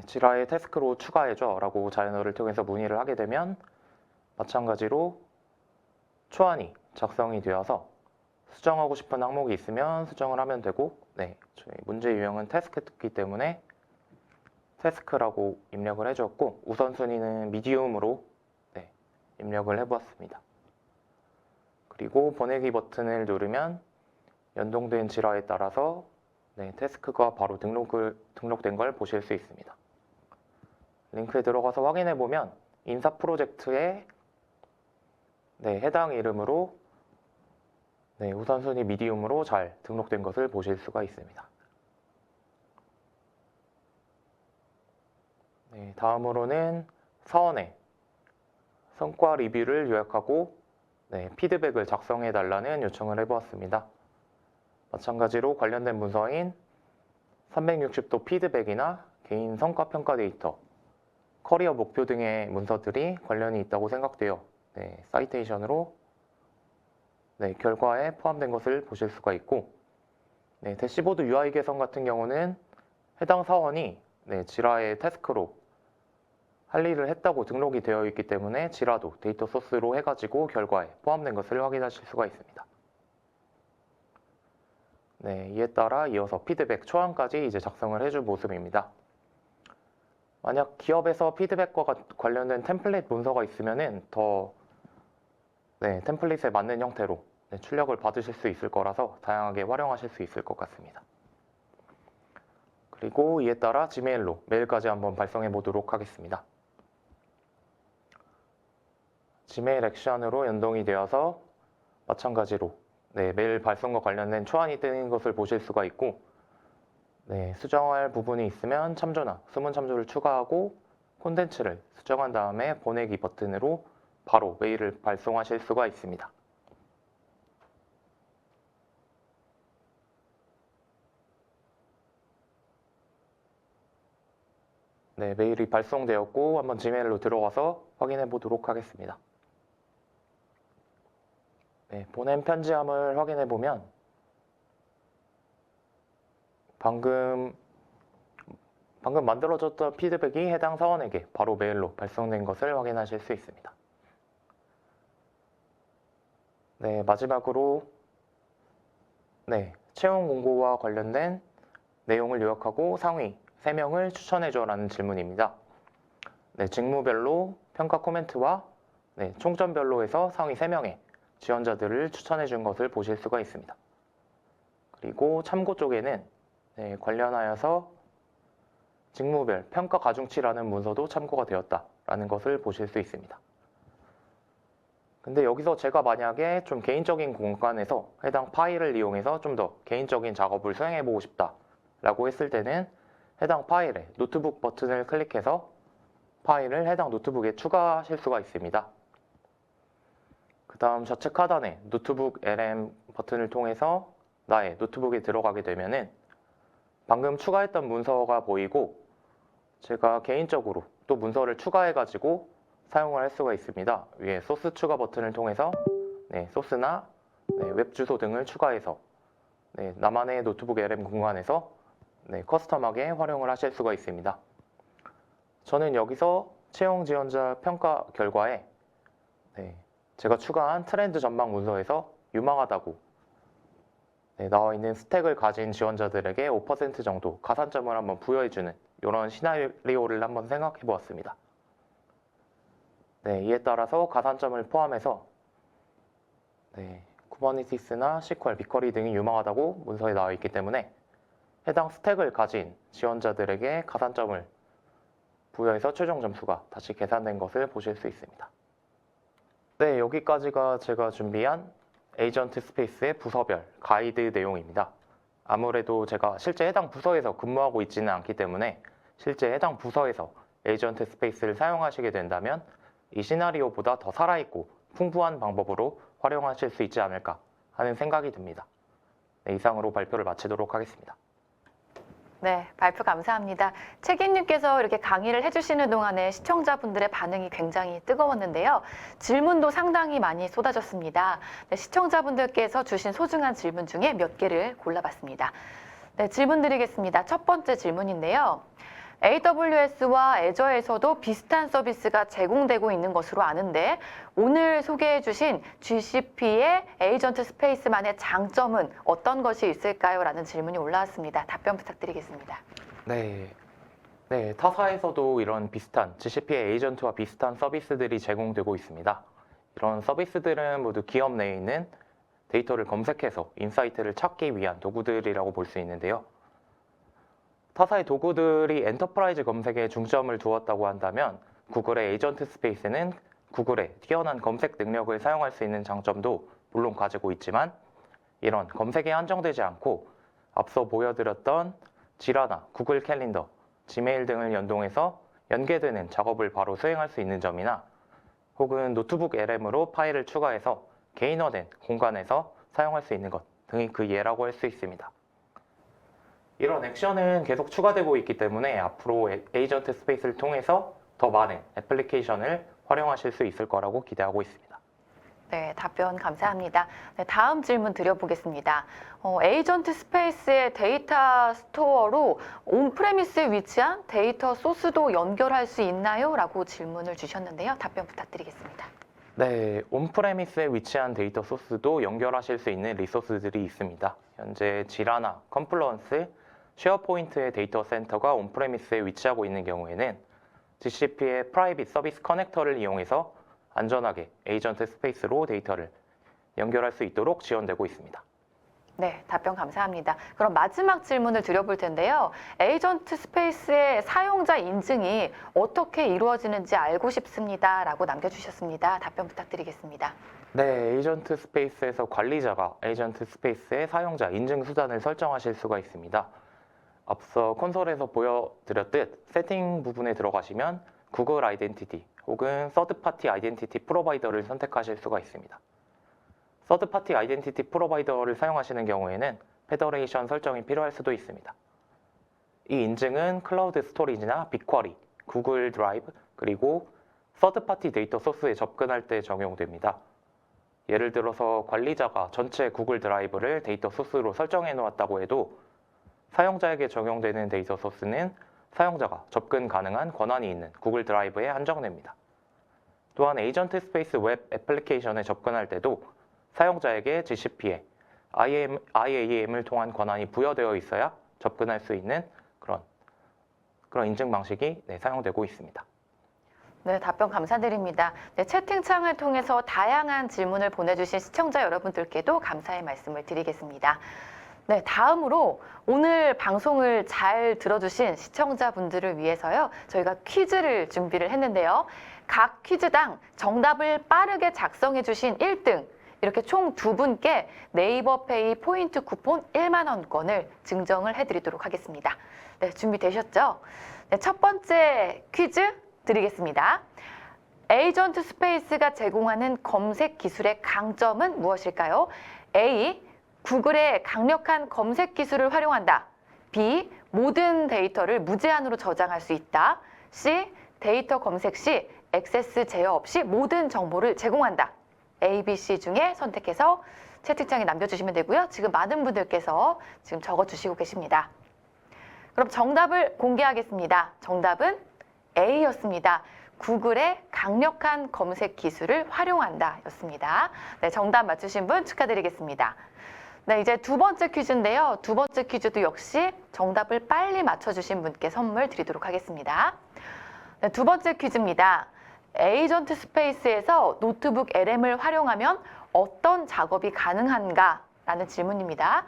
지라의 태스크로 추가해줘 라고 자연어를 통해서 문의를 하게 되면 마찬가지로 초안이 작성이 되어서 수정하고 싶은 항목이 있으면 수정을 하면 되고 저희 문제 유형은 태스크이기 때문에 태스크라고 입력을 해줬고 우선순위는 미디움으로 입력을 해보았습니다. 그리고 보내기 버튼을 누르면 연동된 지라에 따라서 태스크가 바로 등록된 걸 보실 수 있습니다. 링크에 들어가서 확인해 보면 인사 프로젝트에 해당 이름으로 우선순위 미디움으로 잘 등록된 것을 보실 수가 있습니다. 성과 리뷰를 요약하고 피드백을 작성해 달라는 요청을 해보았습니다. 마찬가지로 관련된 문서인 360도 피드백이나 개인 성과 평가 데이터, 커리어 목표 등의 문서들이 관련이 있다고 생각되어 사이테이션으로 결과에 포함된 것을 보실 수가 있고, 대시보드 UI 개선 같은 경우는 해당 사원이 지라의 태스크로 할 일을 했다고 등록이 되어 있기 때문에 지라도 데이터 소스로 해가지고 결과에 포함된 것을 확인하실 수가 있습니다. 이에 따라 이어서 피드백 초안까지 이제 작성을 해줄 모습입니다. 만약 기업에서 피드백과 관련된 템플릿 문서가 있으면은 더 템플릿에 맞는 형태로 출력을 받으실 수 있을 거라서 다양하게 활용하실 수 있을 것 같습니다. 그리고 이에 따라 지메일로 메일까지 한번 발송해 보도록 하겠습니다. 지메일 액션으로 연동이 되어서 마찬가지로 메일 발송과 관련된 초안이 뜨는 것을 보실 수가 있고, 수정할 부분이 있으면 참조나 숨은 참조를 추가하고 콘텐츠를 수정한 다음에 보내기 버튼으로 바로 메일을 발송하실 수가 있습니다. 메일이 발송되었고 한번 지메일로 들어가서 확인해 보도록 하겠습니다. 보낸 편지함을 확인해 보면 방금 만들어졌던 피드백이 해당 사원에게 바로 메일로 발송된 것을 확인하실 수 있습니다. 마지막으로 채용 공고와 관련된 내용을 요약하고 상위 3명을 추천해줘 라는 질문입니다. 직무별로 평가 코멘트와 총점별로 해서 상위 3명의 지원자들을 추천해 준 것을 보실 수가 있습니다. 그리고 참고 쪽에는 관련하여서 직무별 평가 가중치라는 문서도 참고가 되었다라는 것을 보실 수 있습니다. 근데 여기서 제가 만약에 좀 개인적인 공간에서 해당 파일을 이용해서 좀 더 개인적인 작업을 수행해 보고 싶다라고 했을 때는 해당 파일에 노트북 버튼을 클릭해서 파일을 해당 노트북에 추가하실 수가 있습니다. 그 다음 좌측 하단에 노트북 LM 버튼을 통해서 나의 노트북에 들어가게 되면은 방금 추가했던 문서가 보이고 제가 개인적으로 또 문서를 추가해가지고 사용을 할 수가 있습니다. 위에 소스 추가 버튼을 통해서 소스나 웹 주소 등을 추가해서 나만의 노트북 LM 공간에서 커스텀하게 활용을 하실 수가 있습니다. 저는 여기서 채용 지원자 평가 결과에 제가 추가한 트렌드 전망 문서에서 유망하다고 나와 있는 스택을 가진 지원자들에게 5% 정도 가산점을 한번 부여해주는 이런 시나리오를 한번 생각해 보았습니다. 이에 따라서 가산점을 포함해서 쿠버네티스나 SQL, 빅쿼리 등이 유망하다고 문서에 나와 있기 때문에 해당 스택을 가진 지원자들에게 가산점을 부여해서 최종 점수가 다시 계산된 것을 보실 수 있습니다. 여기까지가 제가 준비한 에이전트 스페이스의 부서별 가이드 내용입니다. 아무래도 제가 실제 해당 부서에서 근무하고 있지는 않기 때문에 실제 해당 부서에서 에이전트 스페이스를 사용하시게 된다면 이 시나리오보다 더 살아있고 풍부한 방법으로 활용하실 수 있지 않을까 하는 생각이 듭니다. 이상으로 발표를 마치도록 하겠습니다. 발표 감사합니다. 책임님께서 이렇게 강의를 해주시는 동안에 시청자분들의 반응이 굉장히 뜨거웠는데요. 질문도 상당히 많이 쏟아졌습니다. 시청자분들께서 주신 소중한 질문 중에 몇 개를 골라봤습니다. 질문 드리겠습니다. 첫 번째 질문인데요. AWS와 애저에서도 비슷한 서비스가 제공되고 있는 것으로 아는데 오늘 소개해 주신 GCP의 에이전트 스페이스만의 장점은 어떤 것이 있을까요? 라는 질문이 올라왔습니다. 답변 부탁드리겠습니다. 타사에서도 이런 비슷한 GCP의 에이전트와 비슷한 서비스들이 제공되고 있습니다. 이런 서비스들은 모두 기업 내에 있는 데이터를 검색해서 인사이트를 찾기 위한 도구들이라고 볼 수 있는데요. 타사의 도구들이 엔터프라이즈 검색에 중점을 두었다고 한다면 구글의 에이전트 스페이스는 구글의 뛰어난 검색 능력을 사용할 수 있는 장점도 물론 가지고 있지만 이런 검색에 한정되지 않고 앞서 보여드렸던 지라나 구글 캘린더, 지메일 등을 연동해서 연계되는 작업을 바로 수행할 수 있는 점이나 혹은 노트북 LM으로 파일을 추가해서 개인화된 공간에서 사용할 수 있는 것 등이 그 예라고 할 수 있습니다. 이런 액션은 계속 추가되고 있기 때문에 앞으로 에이전트 스페이스를 통해서 더 많은 애플리케이션을 활용하실 수 있을 거라고 기대하고 있습니다. 네, 답변 감사합니다. 네, 다음 질문 드려보겠습니다. 에이전트 스페이스의 데이터 스토어로 온프레미스에 위치한 데이터 소스도 연결할 수 있나요? 라고 질문을 주셨는데요. 답변 부탁드리겠습니다. 네, 온프레미스에 위치한 데이터 소스도 연결하실 수 있는 리소스들이 있습니다. 현재 지라나, 컴플루언스, 쉐어포인트의 데이터 센터가 온프레미스에 위치하고 있는 경우에는 GCP의 프라이빗 서비스 커넥터를 이용해서 안전하게 에이전트 스페이스로 데이터를 연결할 수 있도록 지원되고 있습니다. 네, 답변 감사합니다. 그럼 마지막 질문을 드려볼 텐데요. 에이전트 스페이스의 사용자 인증이 어떻게 이루어지는지 알고 싶습니다. 라고 남겨주셨습니다. 답변 부탁드리겠습니다. 네, 에이전트 스페이스에서 관리자가 에이전트 스페이스의 사용자 인증 수단을 설정하실 수가 있습니다. 앞서 콘솔에서 보여드렸듯 세팅 부분에 들어가시면 구글 아이덴티티 혹은 서드파티 아이덴티티 프로바이더를 선택하실 수가 있습니다. 서드파티 아이덴티티 프로바이더를 사용하시는 경우에는 페더레이션 설정이 필요할 수도 있습니다. 이 인증은 클라우드 스토리지나 빅쿼리, 구글 드라이브, 그리고 서드파티 데이터 소스에 접근할 때 적용됩니다. 예를 들어서 관리자가 전체 구글 드라이브를 데이터 소스로 설정해 놓았다고 해도 사용자에게 적용되는 데이터 소스는 사용자가 접근 가능한 권한이 있는 구글 드라이브에 한정됩니다. 또한 에이전트 스페이스 웹 애플리케이션에 접근할 때도 사용자에게 GCP에 IAM을 통한 권한이 부여되어 있어야 접근할 수 있는 그런 인증 방식이 사용되고 있습니다. 네, 답변 감사드립니다. 네, 채팅창을 통해서 다양한 질문을 보내주신 시청자 여러분들께도 감사의 말씀을 드리겠습니다. 네, 다음으로 오늘 방송을 잘 들어주신 시청자분들을 위해서요, 저희가 퀴즈를 준비를 했는데요. 각 퀴즈당 정답을 빠르게 작성해주신 1등, 이렇게 총 2분께 네이버페이 포인트 쿠폰 1만 원권을 증정을 해드리도록 하겠습니다. 네, 준비되셨죠? 네, 첫 번째 퀴즈 드리겠습니다. 에이전트 스페이스가 제공하는 검색 기술의 강점은 무엇일까요? A. 구글의 강력한 검색 기술을 활용한다. B. 모든 데이터를 무제한으로 저장할 수 있다. C. 데이터 검색 시 액세스 제어 없이 모든 정보를 제공한다. A, B, C 중에 선택해서 채팅창에 남겨주시면 되고요. 지금 많은 분들께서 지금 적어주시고 계십니다. 그럼 정답을 공개하겠습니다. 정답은 A였습니다. 구글의 강력한 검색 기술을 활용한다 였습니다. 네, 정답 맞추신 분 축하드리겠습니다. 네, 이제 두 번째 퀴즈인데요. 두 번째 퀴즈도 역시 정답을 빨리 맞춰주신 분께 선물 드리도록 하겠습니다. 네, 두 번째 퀴즈입니다. 에이전트 스페이스에서 노트북 LM을 활용하면 어떤 작업이 가능한가? 라는 질문입니다.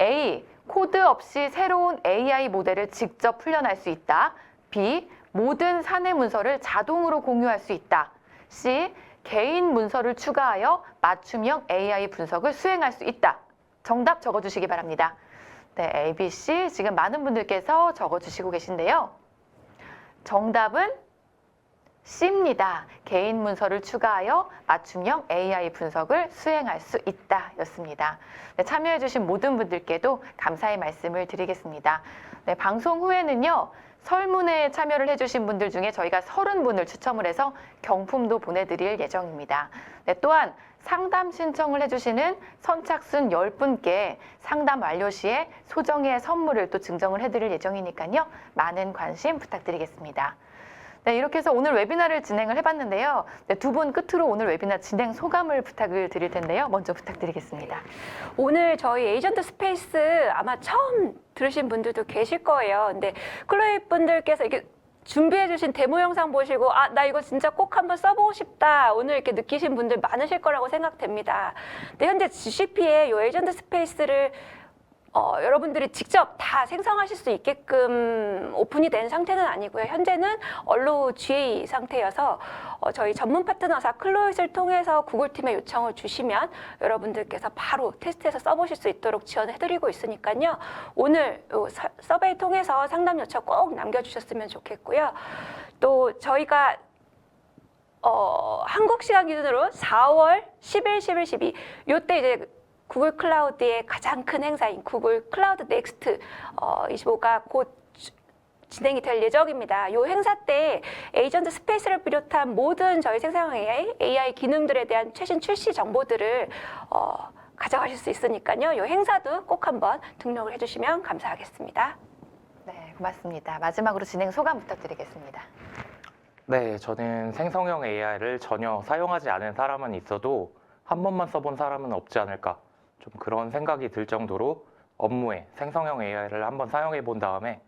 A. 코드 없이 새로운 AI 모델을 직접 훈련할 수 있다. B. 모든 사내 문서를 자동으로 공유할 수 있다. C. 개인 문서를 추가하여 맞춤형 AI 분석을 수행할 수 있다. 정답 적어주시기 바랍니다. 네, A, B, C 지금 많은 분들께서 적어주시고 계신데요. 정답은 C입니다. 개인 문서를 추가하여 맞춤형 AI 분석을 수행할 수 있다 였습니다. 네, 참여해주신 모든 분들께도 감사의 말씀을 드리겠습니다. 네, 방송 후에는요. 설문에 참여를 해주신 분들 중에 저희가 30분을 추첨을 해서 경품도 보내드릴 예정입니다. 네, 또한 상담 신청을 해주시는 선착순 10분께 상담 완료 시에 소정의 선물을 또 증정을 해드릴 예정이니까요. 많은 관심 부탁드리겠습니다. 네, 이렇게 해서 오늘 웨비나를 진행을 해봤는데요. 네, 두 분 끝으로 오늘 웨비나 진행 소감을 부탁을 드릴 텐데요. 먼저 부탁드리겠습니다. 오늘 저희 에이전트 스페이스 아마 처음 들으신 분들도 계실 거예요. 근데 클로이 분들께서 이렇게 준비해주신 데모 영상 보시고 나 이거 진짜 꼭 한번 써보고 싶다 오늘 이렇게 느끼신 분들 많으실 거라고 생각됩니다. 근데 현재 GCP의 이 에이전트 스페이스를 여러분들이 직접 다 생성하실 수 있게끔 오픈이 된 상태는 아니고요. 현재는 언로 GA 상태여서 저희 전문 파트너사 클로잇을 통해서 구글팀에 요청을 주시면 여러분들께서 바로 테스트해서 써보실 수 있도록 지원해드리고 있으니까요. 오늘 서베이 통해서 상담 요청 꼭 남겨주셨으면 좋겠고요. 또 저희가 한국 시간 기준으로 4월 10일, 11, 12 요때 이제 구글 클라우드의 가장 큰 행사인 구글 클라우드 넥스트 25가 곧 진행이 될 예정입니다. 이 행사 때 에이전트 스페이스를 비롯한 모든 저희 생성형 AI 기능들에 대한 최신 출시 정보들을 가져가실 수 있으니까요. 이 행사도 꼭 한번 등록을 해주시면 감사하겠습니다. 네, 고맙습니다. 마지막으로 진행 소감 부탁드리겠습니다. 네, 저는 생성형 AI를 전혀 사용하지 않은 사람은 있어도 한 번만 써본 사람은 없지 않을까, 좀 그런 생각이 들 정도로 업무에 생성형 AI를 한번 사용해 본 다음에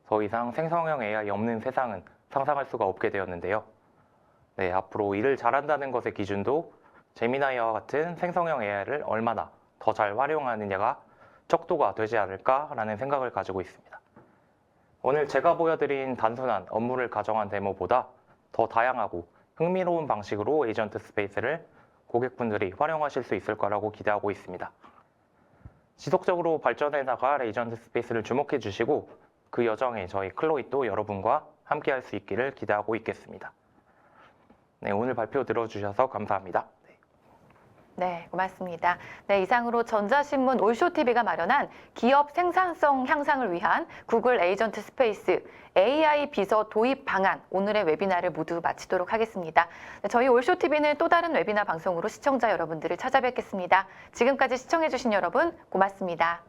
더 이상 생성형 AI 없는 세상은 상상할 수가 없게 되었는데요. 네, 앞으로 일을 잘한다는 것의 기준도 제미나이와 같은 생성형 AI를 얼마나 더 잘 활용하느냐가 척도가 되지 않을까라는 생각을 가지고 있습니다. 오늘 제가 보여드린 단순한 업무를 가정한 데모보다 더 다양하고 흥미로운 방식으로 에이전트 스페이스를 고객분들이 활용하실 수 있을 거라고 기대하고 있습니다. 지속적으로 발전해 나갈 에이전트 스페이스를 주목해 주시고 그 여정에 저희 클로잇도 여러분과 함께 할 수 있기를 기대하고 있겠습니다. 네, 오늘 발표 들어주셔서 감사합니다. 네, 고맙습니다. 네, 이상으로 전자신문 올쇼TV가 마련한 기업 생산성 향상을 위한 구글 에이전트 스페이스 AI 비서 도입 방안 오늘의 웨비나를 모두 마치도록 하겠습니다. 네, 저희 올쇼TV는 또 다른 웨비나 방송으로 시청자 여러분들을 찾아뵙겠습니다. 지금까지 시청해주신 여러분 고맙습니다.